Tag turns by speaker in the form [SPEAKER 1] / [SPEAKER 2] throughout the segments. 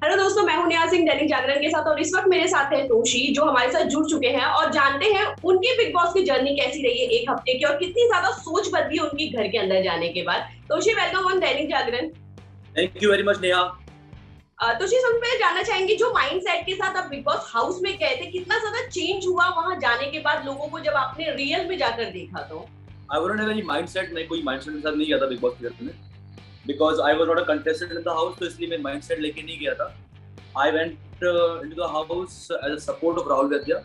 [SPEAKER 1] Hello दोस्तों, मैं हूं नेहा सिंह दैनिक जागरण के साथ और इस वक्त मेरे साथ है तोशी जो हमारे साथ जुड़ चुके हैं और जानते हैं उनकी बिग बॉस की जर्नी कैसी रही है एक हफ्ते की और कितनी ज्यादा सोच बदली उनकी घर के अंदर जाने के बाद। Toshi, welcome on Dainik Jagran.
[SPEAKER 2] Thank you very much Neha.
[SPEAKER 1] Toshi, सबसे पहले जानना चाहेंगे जो माइंड सेट के साथ आप बिग बॉस हाउस में गए थे, कितना ज्यादा चेंज हुआ वहां जाने के बाद लोगों को जब आपने रियल में जाकर देखा तो।
[SPEAKER 2] I won't have any mindset, मैं कोई माइंडसेट के साथ नहीं गया था बिग बॉस के घर में, because I was not a contestant in the house, तो इसलिए मैं माइंडसेट लेके नहीं गया था। I went into the house as a support of Rahul Vaidya.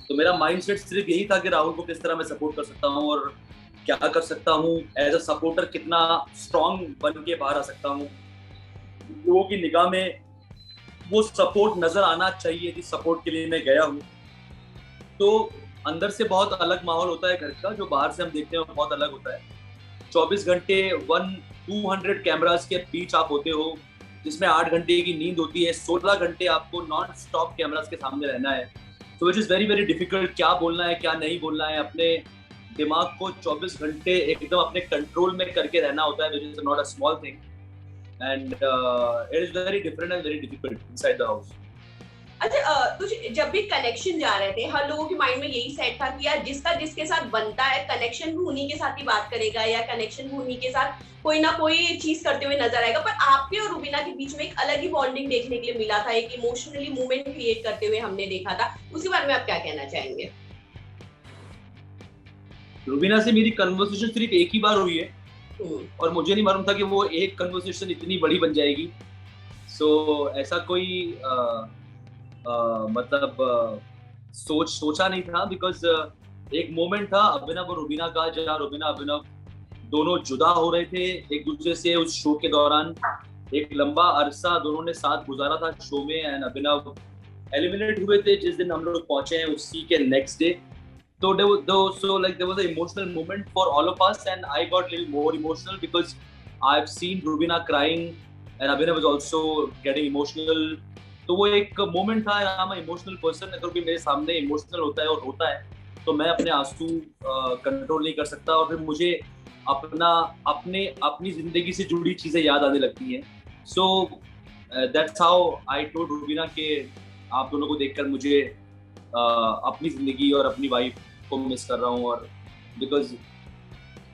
[SPEAKER 2] तो मेरा माइंडसेट सिर्फ यही था कि राहुल को किस तरह मैं सपोर्ट कर सकता हूँ और क्या कर सकता हूँ एज अ सपोर्टर, कितना स्ट्रांग बन के बाहर आ सकता हूँ। लोगों की निगाह में वो सपोर्ट नजर आना चाहिए जिस सपोर्ट के लिए मैं गया हूँ। तो अंदर से बहुत अलग माहौल होता है घर का, जो बाहर से हम देखते हैं वो बहुत अलग होता है। 24 घंटे 200 कैमरास के बीच आप होते हो, जिसमें 8 घंटे की नींद होती है, 16 घंटे आपको नॉन स्टॉप कैमरास के सामने रहना है। तो which is very very difficult, क्या बोलना है क्या नहीं बोलना है, अपने दिमाग को 24 घंटे एकदम अपने कंट्रोल में करके रहना होता है, which is not a small thing. And it is very different and very difficult inside the house.
[SPEAKER 1] अच्छा, तुझे जब भी कनेक्शन जा रहे थे हर लोगों के माइंड में यही सेट था कि यार जिसका जिसके साथ बनता है कनेक्शन भी उन्हीं के साथ ही बात करेगा या कनेक्शन भी उन्हीं के साथ कोई ना कोई चीज करते हुए नजर आएगा। पर आपके और रुबीना के बीच में एक अलग ही बॉन्डिंग देखने के लिए मिला था, एक इमोशनली मूवमेंट क्रिएट करते हुए हमने देखा था। उसके बारे में आप क्या कहना चाहेंगे?
[SPEAKER 2] रुबीना से मेरी कन्वर्सेशन सिर्फ एक ही बार हुई है
[SPEAKER 1] हम्म।
[SPEAKER 2] और मुझे नहीं मालूम था कि वो एक कन्वर्सेशन इतनी बड़ी बन जाएगी। सो ऐसा कोई मतलब सोचा नहीं था, बिकॉज एक मोमेंट था अभिनव और रुबीना का, जहाँ रुबीना अभिनव दोनों जुदा हो रहे थे एक दूसरे से उस शो के दौरान। एक लंबा अरसा दोनों ने साथ गुजारा था शो में, एंड अभिनव एलिमिनेट हुए थे जिस दिन हम लोग पहुंचे हैं उसी के next day. So there was an emotional moment for all of us, and I got a little more emotional because I've seen Rubina crying, and Abhinav was also getting emotional. तो वो एक मोमेंट था, I am emotional person, अगर कोई मेरे सामने emotional होता है और रोता है तो मैं अपने आंसू कंट्रोल नहीं कर सकता और फिर मुझे अपना अपने अपनी जिंदगी से जुड़ी चीजें याद आने लगती हैं। सो that's how I told Rubina के आप दोनों को देखकर मुझे अपनी जिंदगी और अपनी वाइफ को मिस कर रहा हूँ। और बिकॉज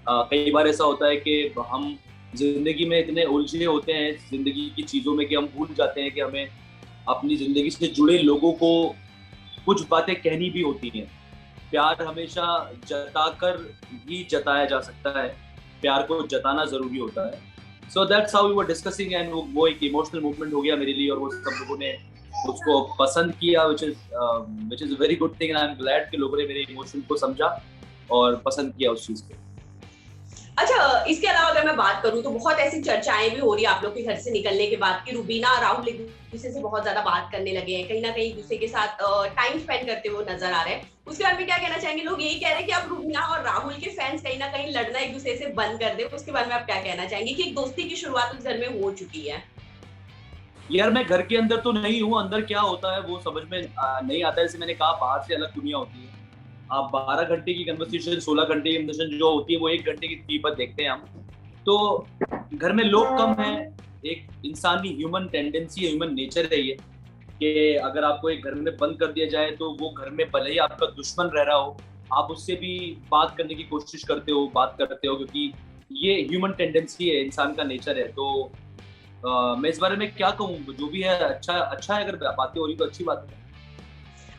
[SPEAKER 2] कई बार ऐसा होता है कि हम जिंदगी में इतने उलझे होते हैं जिंदगी की चीजों में कि हम भूल जाते हैं कि हमें अपनी जिंदगी से जुड़े लोगों को कुछ बातें कहनी भी होती हैं। प्यार हमेशा जताकर ही जताया जा सकता है, प्यार को जताना जरूरी होता है। So that's how we were discussing, and वो एक इमोशनल मूवमेंट हो गया मेरे लिए और वो सब लोगों ने उसको पसंद किया, which is a very good thing, and I'm glad कि लोगों ने मेरे इमोशन को समझा और पसंद किया उस चीज को।
[SPEAKER 1] अच्छा, इसके अलावा अगर मैं बात करूं तो बहुत ऐसी चर्चाएं भी हो रही है आप लोग के घर से निकलने के बाद कि रुबीना और राहुल एक दूसरे से बहुत ज्यादा बात करने लगे हैं, कहीं ना कहीं एक दूसरे के साथ टाइम स्पेंड करते हुए नजर आ रहे हैं। उसके बारे में क्या कहना चाहेंगे? लोग यही कह रहे हैं कि अब रुबीना और राहुल के फैंस कहीं ना कहीं लड़ना एक दूसरे से बंद कर दे। उसके बारे में आप क्या कहना चाहेंगे कि एक दोस्ती की शुरुआत उस घर में हो चुकी है?
[SPEAKER 2] यार मैं घर के अंदर तो नहीं हूँ, अंदर क्या होता है वो समझ में नहीं आता है। जैसे मैंने कहा, बाहर से अलग दुनिया होती है। आप 12 घंटे की कन्वर्सेशन, 16 घंटे की कन्वर्सेशन जो होती है वो 1 घंटे की कीमत देखते हैं हम। तो घर में लोग कम हैं, एक इंसानी ह्यूमन टेंडेंसी है, ह्यूमन नेचर है ये, कि अगर आपको एक घर में बंद कर दिया जाए तो वो घर में भले ही आपका दुश्मन रह रहा हो, आप उससे भी बात करने की कोशिश करते हो, बात करते हो, क्योंकि ये ह्यूमन टेंडेंसी है, इंसान का नेचर है। तो मैं इस बारे में क्या कहूँ, जो भी है अच्छा अच्छा है, अगर बातें हो रही तो अच्छी बात है।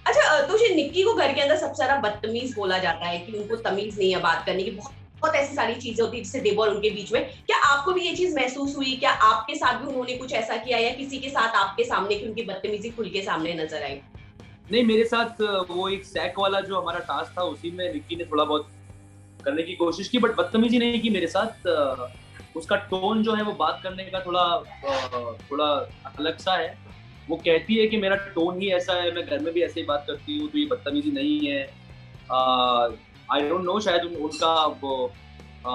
[SPEAKER 1] अच्छा, तुझे निक्की को घर के अंदर सबसे ज्यादा बदतमीज बोला जाता है कि उनको तमीज नहीं है बात करने की, बहुत बहुत ऐसी सारी चीजें होती है जिससे देव और उनके बीच में। क्या आपको भी ये चीज महसूस हुई? क्या आपके साथ भी उन्होंने कुछ ऐसा किया या किसी के साथ आपके सामने की उनकी बदतमीजी खुल के सामने नजर आई?
[SPEAKER 2] नहीं, मेरे साथ वो एक सैक वाला जो हमारा टास्क था उसी में निक्की ने थोड़ा बहुत करने की कोशिश की, बट बदतमीजी नहीं की मेरे साथ। उसका टोन जो है वो बात करने का थोड़ा अलग सा है। वो कहती है कि मेरा टोन ही ऐसा है, मैं घर में भी ऐसे ही बात करती हूँ, तो ये बदतमीजी नहीं है। आई डोंट नो, शायद उनका आ,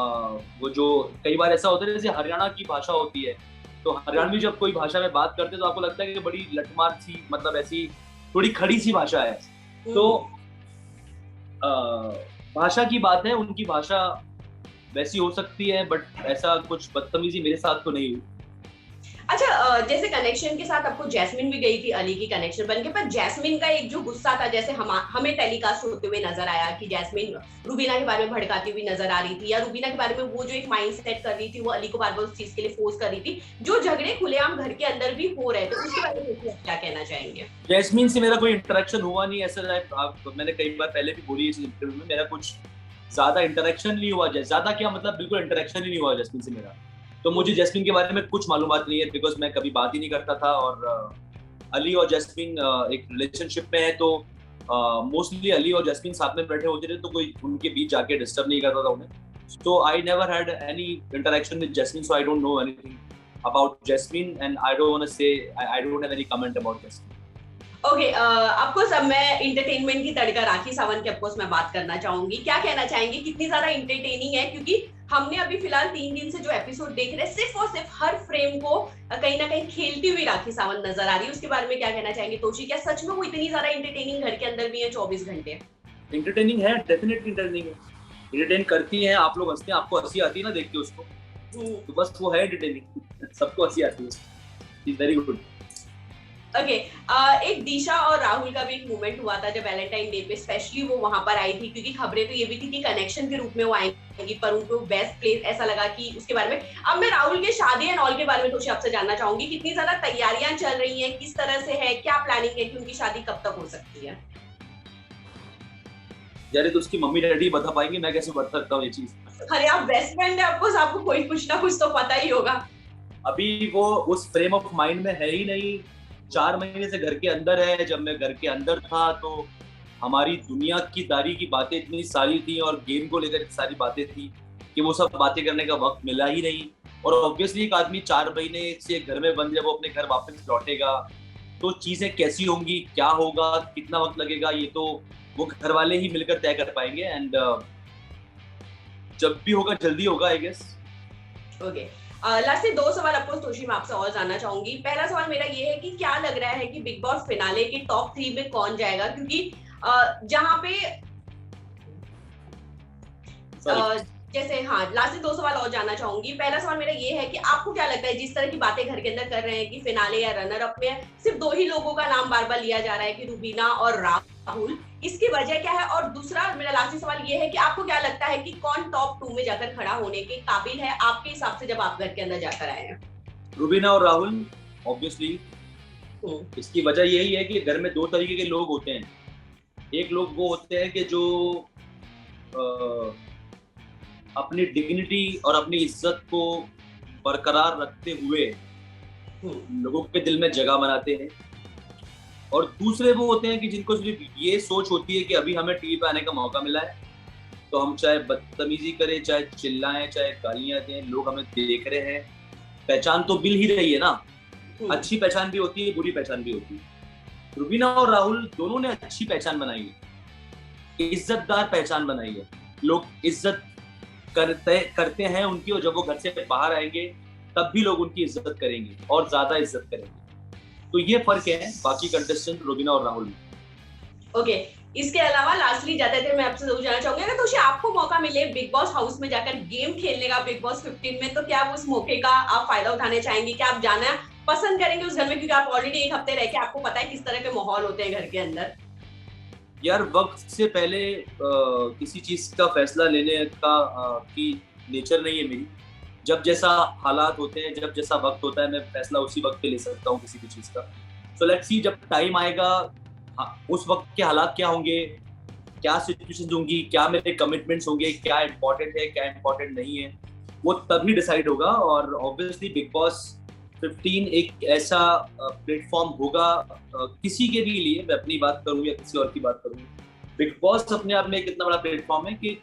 [SPEAKER 2] वो जो कई बार ऐसा होता है जैसे हरियाणा की भाषा होती है, तो हरियाणवी जब कोई भाषा में बात करते हैं तो आपको लगता है कि बड़ी लठमार सी, मतलब ऐसी थोड़ी खड़ी सी भाषा है। तो आ, भाषा की बात है, उनकी भाषा वैसी हो सकती है, बट ऐसा कुछ बदतमीजी मेरे साथ तो नहीं हुई।
[SPEAKER 1] अच्छा, जैसे कनेक्शन के साथ आपको जैस्मिन भी गई थी अली की कनेक्शन बन के, पर जैस्मिन का एक जो गुस्सा था, जैसे हमें टेलीकास्ट होते हुए नजर आया कि जैस्मिन रूबीना के बारे में भड़काती हुई नजर आ रही थी, या रूबीना के बारे में वो जो एक माइंड सेट कर रही थी, वो अली को बार बार उस चीज के लिए फोर्स कर रही थी, जो झगड़े खुलेआम घर के अंदर भी हो रहे थे, उसके बारे में आप क्या कहना चाहेंगे?
[SPEAKER 2] जैस्मिन से मेरा कोई इंटरेक्शन हुआ नहीं ऐसा, मैंने कई बार पहले भी बोली इस इंटरव्यू में, मेरा कुछ ज्यादा इंटरेक्शन नहीं हुआ। ज्यादा क्या मतलब, बिल्कुल इंटरेक्शन ही नहीं हुआ जैस्मिन से मेरा। तो मुझे जैस्मिन के बारे में कुछ मालूमात नहीं है, बिकॉज मैं कभी बात ही नहीं करता था। और अली और जैस्मिन एक रिलेशनशिप में है, तो मोस्टली अली और जैस्मिन साथ में बैठे होते थे, तो कोई उनके बीच जाके डिस्टर्ब नहीं करता था उन्हें। So I never had any interaction with Jasmine, so I don't know anything about Jasmine, and I don't want to say, I don't have any comment about Jasmine.
[SPEAKER 1] Okay, of course अब मैं entertainment की तड़का राखी सावंत के of course मैं बात करना चाहूंगी। क्या कहना चाहेंगे, कितनी ज्यादा इंटरटेनिंग है? क्योंकि हमने अभी फिलहाल 3 दिन से जो एपिसोड देख रहे हैं, सिर्फ और सिर्फ हर फ्रेम को कहीं ना कहीं खेलती हुई राखी सावंत नजर आ रही है। उसके बारे में क्या कहना चाहेंगे तोशी? क्या सच में वो इतनी ज्यादा इंटरटेनिंग घर के अंदर भी है 24 घंटे?
[SPEAKER 2] इंटरटेनिंग है, डेफिनेटली इंटरटेनिंग है, इंटरटेन करती हैं। आप लोग हंसते हैं, आपको हंसी आती है ना देख के उसको, तो बस वो है एंटरटेनिंग, सबको हंसी आती है। Is very good.
[SPEAKER 1] ओके, एक दिशा और राहुल का भी एक मूवमेंट हुआ था जब वैलेंटाइन डे पे स्पेशली वो वहां पर आई थी, क्योंकि खबरें तो ये भी थी कि कनेक्शन के रूप में वो आएंगी, पर उनको बेस्ट प्लेस ऐसा लगा कि उसके बारे में। अब मैं राहुल के शादी एंड ऑल के बारे में तो आपसे जानना चाहूंगी, कितनी ज्यादा तैयारियां चल रही हैं, किस तरह से है, क्या प्लानिंग है कि उनकी शादी कब तक हो सकती है?
[SPEAKER 2] यार तो उसकी मम्मी डैडी बता पाएंगे, मैं कैसे बता सकता हूँ ये चीज?
[SPEAKER 1] अरे आप बेस्ट फ्रेंड है, आपको कोई कुछ ना कुछ तो पता ही होगा।
[SPEAKER 2] अभी वो उस फ्रेम ऑफ माइंड में है ही नहीं। 4 महीने से घर के अंदर है। जब मैं घर के अंदर था तो हमारी दुनिया की दारी की बातें इतनी सारी थी और गेम को लेकर सारी बातें थी कि वो सब बातें करने का वक्त मिला ही नहीं। और ऑब्वियसली एक आदमी 4 महीने से घर में बंद, जब वो अपने घर वापस लौटेगा तो चीजें कैसी होंगी, क्या होगा, कितना वक्त लगेगा, ये तो वो घर वाले ही मिलकर तय कर पाएंगे। एंड जब भी होगा जल्दी होगा, आई गेस।
[SPEAKER 1] ओके, लास्ट 2 सवाल आपको तोशी मैं आपसे और जानना चाहूंगी। पहला सवाल मेरा ये है कि क्या लग रहा है कि बिग बॉस फिनाले के टॉप 3 में कौन जाएगा? क्योंकि जहां पे जैसे लास्ट 2 सवाल और जानना चाहूंगी। पहला सवाल मेरा ये है कि आपको क्या लगता है, जिस तरह की बातें घर के अंदर कर रहे हैं कि फिनाले या रनर अप में सिर्फ 2 ही लोगों का नाम बार बार लिया जा रहा है कि रूबीना और राहुल, इसकी वजह क्या है? और दूसरा मेरा लास्ट सवाल ये है कि आपको क्या लगता है कि कौन टॉप 2 में जाकर खड़ा होने के काबिल है आपके हिसाब से, जब आप घर के अंदर जाकर आए हैं?
[SPEAKER 2] रूबीना और राहुल ऑब्वियसली। इसकी वजह यही है कि घर में 2 तरीके के लोग होते हैं। एक लोग वो होते हैं कि जो अपनी डिग्निटी और अपनी इज्जत को बरकरार रखते हुए लोगों के दिल में जगह बनाते हैं, और दूसरे वो होते हैं कि जिनको सिर्फ ये सोच होती है कि अभी हमें टीवी पे आने का मौका मिला है तो हम चाहे बदतमीजी करें, चाहे चिल्लाएं, चाहे गालियां दें, लोग हमें देख रहे हैं। पहचान तो मिल ही रही है ना, अच्छी पहचान भी होती है, बुरी पहचान भी होती है। रूबीना और राहुल दोनों ने अच्छी पहचान बनाई है, इज्जतदार पहचान बनाई है। लोग इज्जत करते हैं उनकी, और जब वो घर से बाहर आएंगे तब भी लोग उनकी इज्जत करेंगे और ज्यादा इज्जत करेंगे। तो ये फर्क है बाकी कंटेस्टेंट रूबीना और राहुल में।
[SPEAKER 1] ओके, इसके अलावा लास्टली जाते थे मैं आपसे जरूर जानना चाहूंगी, अगर तो आपको मौका मिले बिग बॉस हाउस में जाकर गेम खेलने का बिग बॉस 15 में, तो क्या आप उस मौके का आप फायदा उठाने चाहेंगे? क्या आप जाना पसंद करेंगे उस घर में? क्योंकि आप ऑलरेडी 1 हफ्ते रह के आपको पता है किस तरह के माहौल होते हैं घर के अंदर।
[SPEAKER 2] यार वक्त से पहले किसी चीज का फैसला लेने का की नेचर नहीं है मेरी। जब जैसा हालात होते हैं, जब जैसा वक्त होता है, मैं फैसला उसी वक्त पे ले सकता हूँ किसी भी चीज का। सो लेट्स सी, जब टाइम आएगा उस वक्त के हालात क्या होंगे, क्या सिचुएशंस होंगी, क्या मेरे कमिटमेंट्स होंगे, क्या इंपॉर्टेंट है, क्या इंपॉर्टेंट नहीं है, वो तभी डिसाइड होगा। और ऑब्वियसली बिग बॉस 15 एक ऐसा प्लेटफॉर्म होगा किसी के भी लिए, मैं अपनी बात करूं या किसी और की बात करूं, बिग बॉस अपने आप में एक इतना बड़ा प्लेटफॉर्म है कि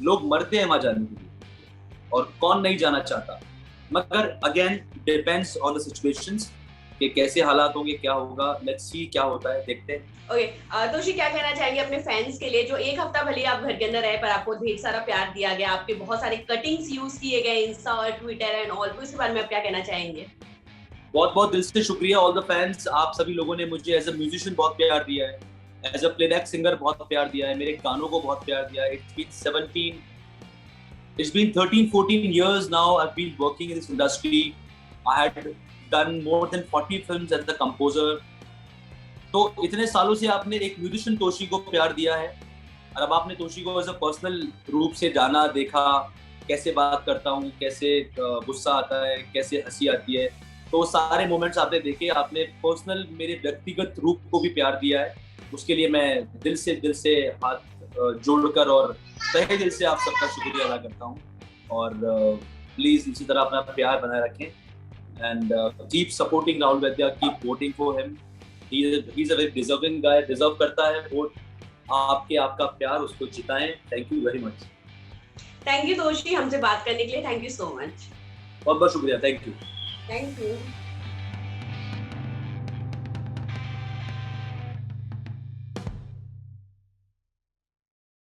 [SPEAKER 2] लोग मरते हैं वहां जाने के लिए, और कौन नहीं जाना चाहता। मगर again depends on the situations कि कैसे हालात होंगे, क्या होगा। लेट्स सी क्या होता है, देखते हैं।
[SPEAKER 1] ओके, तोशी क्या कहना चाहेंगे अपने फैंस के लिए, जो 1 हफ्ता भले आप घर के अंदर रहे पर आपको ढेर सारा प्यार दिया गया, आपके बहुत सारे कटिंग्स यूज किए गए इंस्टा और ट्विटर एंड ऑल, तो इसके बारे में आप क्या कहना चाहेंगे?
[SPEAKER 2] बहुत बहुत दिल से शुक्रिया ऑल द फैंस। आप सभी लोगों ने मुझे एज अ म्यूजिशियन बहुत प्यार दिया है, एज अ प्लेबैक सिंगर बहुत प्यार दिया है, मेरे गानों को बहुत प्यार दिया है। It's been 13-14 years now I've been working in this industry. I had done more than 40 films as the composer. तो इतने सालों से आपने एक म्यूजिशियन तोशी को प्यार दिया है, और अब आपने तोशी को एज अ पर्सनल रूप से जाना, देखा, कैसे बात करता हूँ, कैसे गुस्सा आता है, कैसे हंसी आती है, तो सारे मोमेंट्स आपने देखे, आपने पर्सनल मेरे व्यक्तिगत रूप को भी प्यार दिया है। उसके लिए मैं दिल से हाथ जोड़कर और तहे दिल से आप सबका शुक्रिया अदा करता हूँ। और प्लीज इसी तरह अपना प्यार बनाए रखें, and keep supporting Rahul Vaidya, keep voting for him. He is a very deserving guy, deserve करता है वोट आपका प्यार, उसको जिताएं। Thank you very much.
[SPEAKER 1] Thank you Toshi, हमसे बात करने के लिए। Thank you so much.
[SPEAKER 2] बहुत बहुत शुक्रिया। Thank you.
[SPEAKER 1] Thank you.